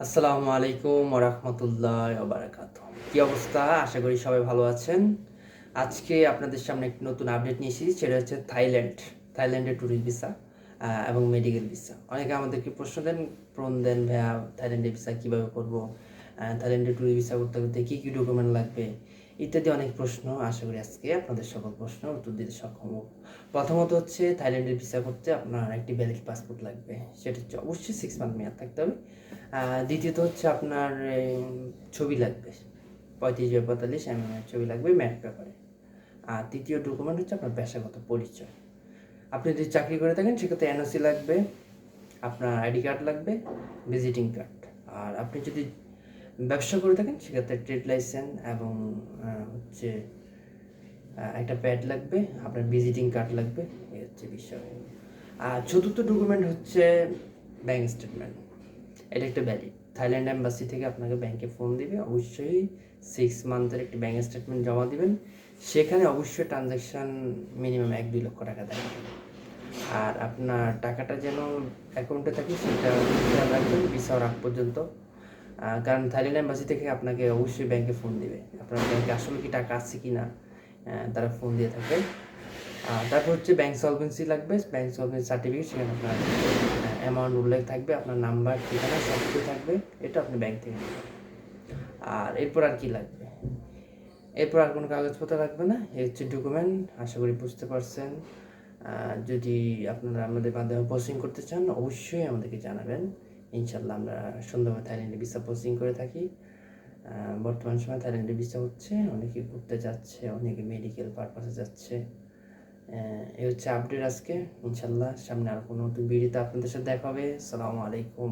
আসসালামু আলাইকুম ওয়া রাহমাতুল্লাহি ওয়া বারাকাতুহু। কি অবস্থা? আশা করি সবাই ভালো আছেন। আজকে আপনাদের সামনে একটি নতুন আপডেট নিয়ে এসেছি। সেটা হচ্ছে থাইল্যান্ড। থাইল্যান্ডের ট্যুরিস্ট ভিসা এবং মেডিকেল ভিসা। অনেকে আমাদেরকে প্রশ্ন দেন, "ভাইয়া থাইল্যান্ডের ভিসা কিভাবে করব? থাইল্যান্ডের ট্যুরিস্ট ভিসা করতে কি ডকুমেন্ট লাগবে?" ইত্যাদি অনেক প্রশ্ন। আশা করি আজকে আপনাদের সকল প্রশ্নের উত্তর দিতে সক্ষম হব। প্রথমত হচ্ছে থাইল্যান্ডের ভিসা করতে আপনার একটি ভ্যালিড পাসপোর্ট লাগবে। সেটা হচ্ছে অবশ্যই 6 মান্থ মেয়াদ থাকতে হবে। দ্বিতীয়ত হচ্ছে আপনার ছবি লাগবে। 35/45 এর ছবি লাগবে ম্যাট পেপারে। আর তৃতীয় ডকুমেন্ট হচ্ছে আপনার পেশাগত পরিচয়। আপনি যদি চাকরি করে থাকেন সেক্ষেত্রে এনওসি লাগবে, আপনার আইডি কার্ড লাগবে, ভিজিটিং কার্ড। আর আপনি যদি ব্যবসা করে থাকেন সেক্ষেত্রে ট্রেড লাইসেন্স এবং হচ্ছে একটা প্যাড লাগবে, আপনার ভিজিটিং কার্ড লাগবে। এই হচ্ছে বিষয়। আর চতুর্থ ডকুমেন্ট হচ্ছে ব্যাংক স্টেটমেন্ট। এটা একটা ভ্যালিড। থাইল্যান্ড এম্বাসি থেকে আপনাকে ব্যাংকে ফোন দিবে। অবশ্যই 6 মান্থের একটি ব্যাংক স্টেটমেন্ট জমা দিবেন। সেখানে অবশ্যই ট্রানজ্যাকশান মিনিমাম ১-২ লক্ষ টাকা দেবেন। আর আপনার টাকাটা যেন অ্যাকাউন্টে থাকে সেটা খেয়াল রাখবেন ভিসা হওয়ার আগ পর্যন্ত। কারণ থাইল্যান্ড এম্বাসি থেকে আপনাকে অবশ্যই ব্যাংকে ফোন দিবে। আপনার ব্যাংকে আসলে কি টাকা আছে কি না তারা ফোন দিয়ে থাকে। তারপর হচ্ছে ব্যাংক সলভেন্সি লাগবে। ব্যাংক সলভেন্সি সার্টিফিকেট, সেখানে আপনার অ্যামাউন্ট উল্লেখ থাকবে, আপনার নাম্বার, ঠিকানা সব কিছু থাকবে। এটা আপনি ব্যাংক থেকে নেবেন। আর এরপর আর কি লাগবে? এরপর আর কোনো কাগজপত্র লাগবে না। এই হচ্ছে ডকুমেন্ট। আশা করি বুঝতে পারছেন। যদি আপনারা আমাদের মাধ্যমে প্রসেসিং করতে চান অবশ্যই আমাদেরকে জানাবেন। ইনশাল্লাহ আমরা সুন্দরভাবে থাইল্যান্ডে ভিসা প্রসেসিং করে থাকি। বর্তমান সময়ে থাইল্যান্ডে ভিসা হচ্ছে, অনেকে ঘুরতে যাচ্ছে, অনেকে মেডিকেল পারপাসে যাচ্ছে। এই হচ্ছে আপডেট আজকে। ইনশাল্লাহ সামনে আর কোনো নতুন ভিডিওতে আপনাদের সাথে দেখা হবে। আসসালামু আলাইকুম।